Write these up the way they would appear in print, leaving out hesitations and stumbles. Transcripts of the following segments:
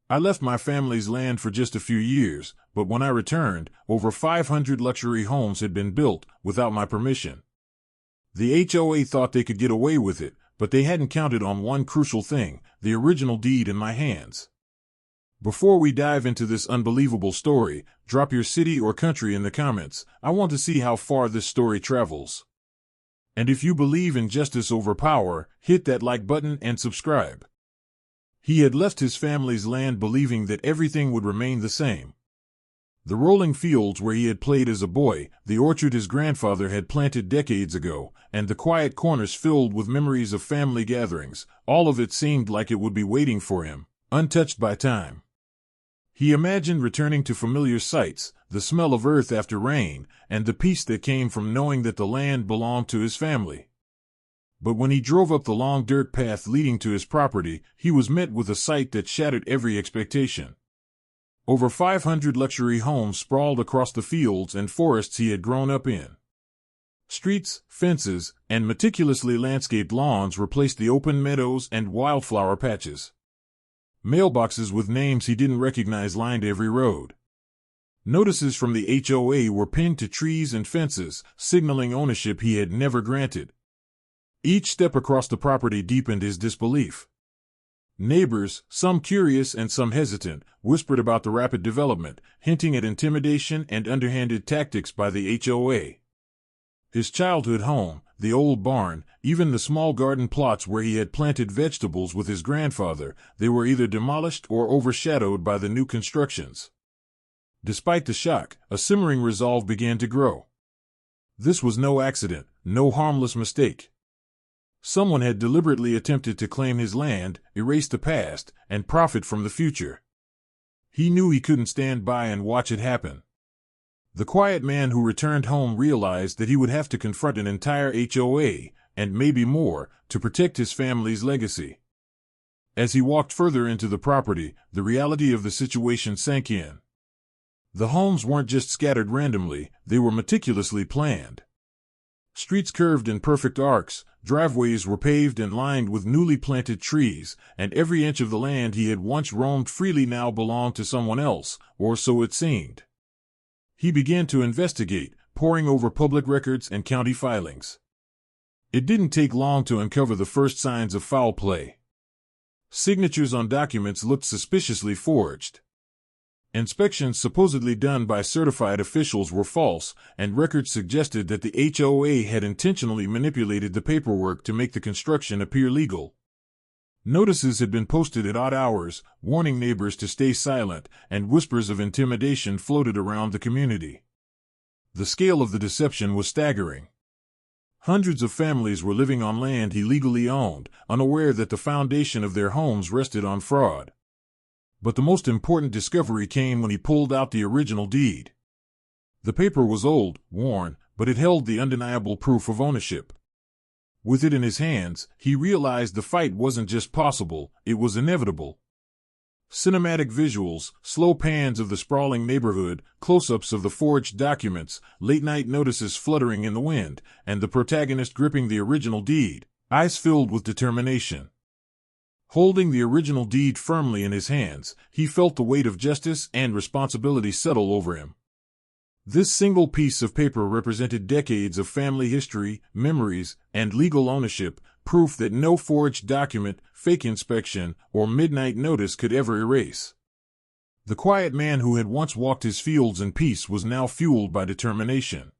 I left my family's land for just a few years, but when I returned, over 500 luxury homes had been built without my permission. The HOA thought they could get away with it, but they hadn't counted on one crucial thing: the original deed in my hands. Before we dive into this unbelievable story, drop your city or country in the comments. I want to see how far this story travels. And if you believe in justice over power, hit that like button and subscribe. He had left his family's land believing that everything would remain the same. The rolling fields where he had played as a boy, the orchard his grandfather had planted decades ago, and the quiet corners filled with memories of family gatherings, all of it seemed like it would be waiting for him, untouched by time. He imagined returning to familiar sights, the smell of earth after rain, and the peace that came from knowing that the land belonged to his family. But when he drove up the long dirt path leading to his property, he was met with a sight that shattered every expectation. Over 500 luxury homes sprawled across the fields and forests he had grown up in. Streets, fences, and meticulously landscaped lawns replaced the open meadows and wildflower patches. Mailboxes with names he didn't recognize lined every road. Notices from the HOA were pinned to trees and fences, signaling ownership he had never granted. Each step across the property deepened his disbelief. Neighbors, some curious and some hesitant, whispered about the rapid development, hinting at intimidation and underhanded tactics by the HOA. His childhood home, the old barn, even the small garden plots where he had planted vegetables with his grandfather, they were either demolished or overshadowed by the new constructions. Despite the shock, a simmering resolve began to grow. This was no accident, no harmless mistake. Someone had deliberately attempted to claim his land, erase the past, and profit from the future. He knew he couldn't stand by and watch it happen. The quiet man who returned home realized that he would have to confront an entire HOA, and maybe more, to protect his family's legacy. As he walked further into the property, the reality of the situation sank in. The homes weren't just scattered randomly, they were meticulously planned. Streets curved in perfect arcs, driveways were paved and lined with newly planted trees, and every inch of the land he had once roamed freely now belonged to someone else, or so it seemed. He began to investigate, poring over public records and county filings. It didn't take long to uncover the first signs of foul play. Signatures on documents looked suspiciously forged. Inspections supposedly done by certified officials were false, and records suggested that the HOA had intentionally manipulated the paperwork to make the construction appear legal. Notices had been posted at odd hours, warning neighbors to stay silent, and whispers of intimidation floated around the community. The scale of the deception was staggering. Hundreds of families were living on land he legally owned, unaware that the foundation of their homes rested on fraud. But the most important discovery came when he pulled out the original deed. The paper was old, worn, but it held the undeniable proof of ownership. With it in his hands, he realized the fight wasn't just possible, it was inevitable. Cinematic visuals, slow pans of the sprawling neighborhood, close-ups of the forged documents, late-night notices fluttering in the wind, and the protagonist gripping the original deed, eyes filled with determination. Holding the original deed firmly in his hands, he felt the weight of justice and responsibility settle over him. This single piece of paper represented decades of family history, memories, and legal ownership, proof that no forged document, fake inspection, or midnight notice could ever erase. The quiet man who had once walked his fields in peace was now fueled by determination.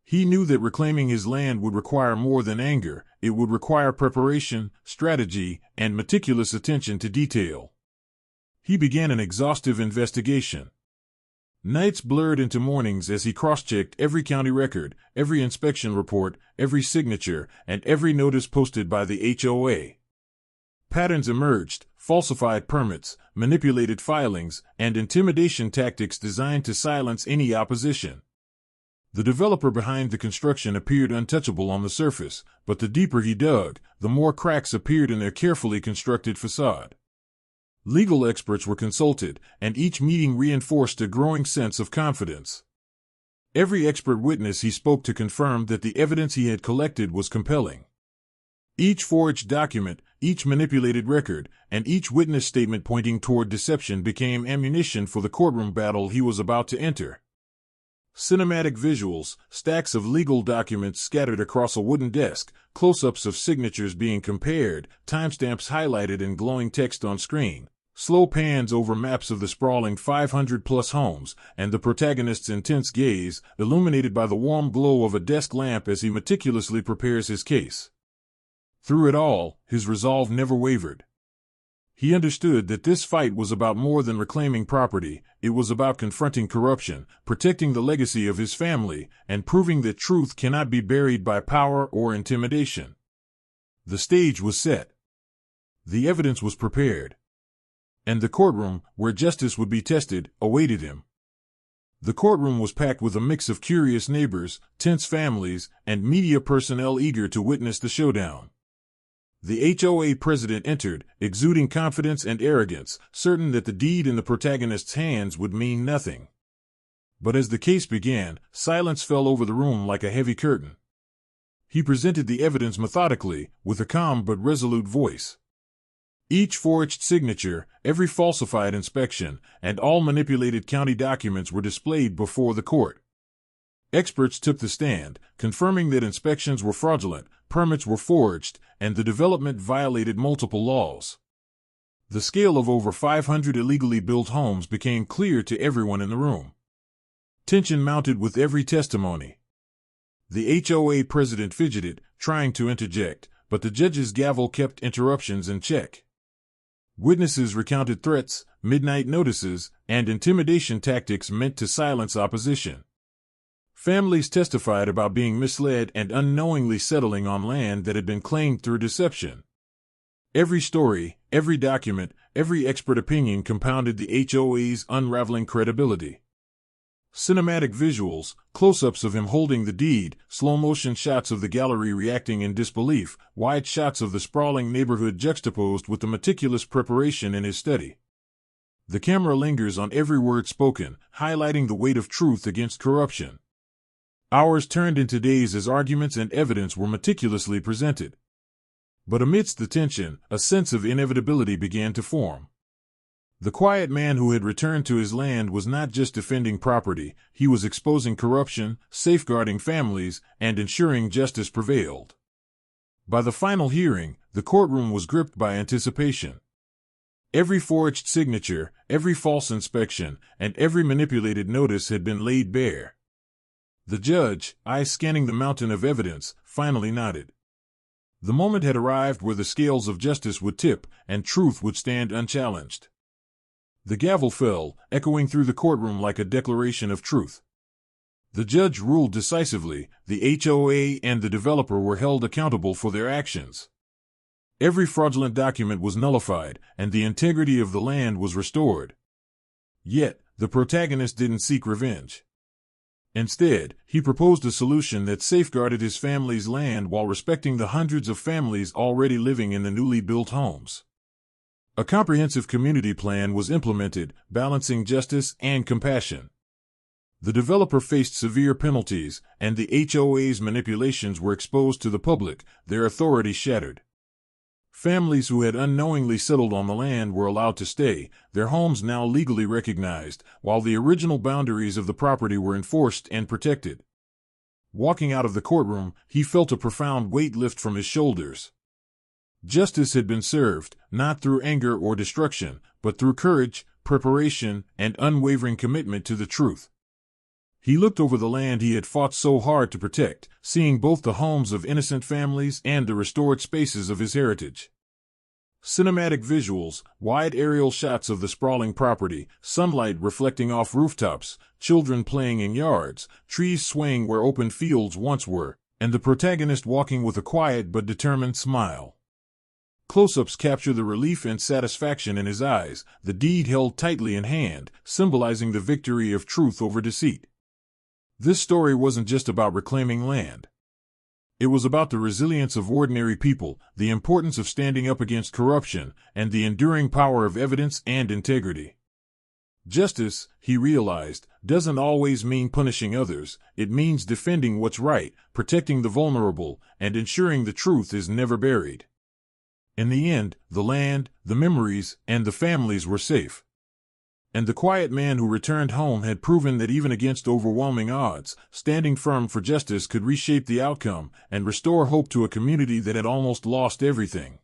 He knew that reclaiming his land would require more than anger, it would require preparation, strategy, and meticulous attention to detail. He began an exhaustive investigation. Nights blurred into mornings as he cross-checked every county record, every inspection report, every signature, and every notice posted by the HOA. Patterns emerged: falsified permits, manipulated filings, and intimidation tactics designed to silence any opposition. The developer behind the construction appeared untouchable on the surface, but the deeper he dug, the more cracks appeared in their carefully constructed facade. Legal experts were consulted, and each meeting reinforced a growing sense of confidence. Every expert witness he spoke to confirmed that the evidence he had collected was compelling. Each forged document, each manipulated record, and each witness statement pointing toward deception became ammunition for the courtroom battle he was about to enter. Cinematic visuals, stacks of legal documents scattered across a wooden desk, close-ups of signatures being compared, timestamps highlighted in glowing text on screen, slow pans over maps of the sprawling 500-plus homes, and the protagonist's intense gaze, illuminated by the warm glow of a desk lamp as he meticulously prepares his case. Through it all, his resolve never wavered. He understood that this fight was about more than reclaiming property. It was about confronting corruption, protecting the legacy of his family, and proving that truth cannot be buried by power or intimidation. The stage was set. The evidence was prepared. And the courtroom, where justice would be tested, awaited him. The courtroom was packed with a mix of curious neighbors, tense families, and media personnel eager to witness the showdown. The HOA president entered, exuding confidence and arrogance, certain that the deed in the protagonist's hands would mean nothing. But as the case began, silence fell over the room like a heavy curtain. He presented the evidence methodically, with a calm but resolute voice. Each forged signature, every falsified inspection, and all manipulated county documents were displayed before the court. Experts took the stand, confirming that inspections were fraudulent, permits were forged, and the development violated multiple laws. The scale of over 500 illegally built homes became clear to everyone in the room. Tension mounted with every testimony. The HOA president fidgeted, trying to interject, but the judge's gavel kept interruptions in check. Witnesses recounted threats, midnight notices, and intimidation tactics meant to silence opposition. Families testified about being misled and unknowingly settling on land that had been claimed through deception. Every story, every document, every expert opinion compounded the HOA's unraveling credibility. Cinematic visuals, close-ups of him holding the deed, slow-motion shots of the gallery reacting in disbelief, wide shots of the sprawling neighborhood juxtaposed with the meticulous preparation in his study. The camera lingers on every word spoken, highlighting the weight of truth against corruption. Hours turned into days as arguments and evidence were meticulously presented. But amidst the tension, a sense of inevitability began to form. The quiet man who had returned to his land was not just defending property, he was exposing corruption, safeguarding families, and ensuring justice prevailed. By the final hearing, the courtroom was gripped by anticipation. Every forged signature, every false inspection, and every manipulated notice had been laid bare. The judge, eyes scanning the mountain of evidence, finally nodded. The moment had arrived where the scales of justice would tip, and truth would stand unchallenged. The gavel fell, echoing through the courtroom like a declaration of truth. The judge ruled decisively. The HOA and the developer were held accountable for their actions. Every fraudulent document was nullified, and the integrity of the land was restored. Yet, the protagonist didn't seek revenge. Instead, he proposed a solution that safeguarded his family's land while respecting the hundreds of families already living in the newly built homes. A comprehensive community plan was implemented, balancing justice and compassion. The developer faced severe penalties, and the HOA's manipulations were exposed to the public, their authority shattered. Families who had unknowingly settled on the land were allowed to stay, their homes now legally recognized, while the original boundaries of the property were enforced and protected. Walking out of the courtroom, he felt a profound weight lift from his shoulders. Justice had been served, not through anger or destruction, but through courage, preparation, and unwavering commitment to the truth. He looked over the land he had fought so hard to protect, seeing both the homes of innocent families and the restored spaces of his heritage. Cinematic visuals, wide aerial shots of the sprawling property, sunlight reflecting off rooftops, children playing in yards, trees swaying where open fields once were, and the protagonist walking with a quiet but determined smile. Close-ups capture the relief and satisfaction in his eyes, the deed held tightly in hand, symbolizing the victory of truth over deceit. This story wasn't just about reclaiming land. It was about the resilience of ordinary people, the importance of standing up against corruption, and the enduring power of evidence and integrity. Justice, he realized, doesn't always mean punishing others. It means defending what's right, protecting the vulnerable, and ensuring the truth is never buried. In the end, the land, the memories, and the families were safe. And the quiet man who returned home had proven that even against overwhelming odds, standing firm for justice could reshape the outcome and restore hope to a community that had almost lost everything.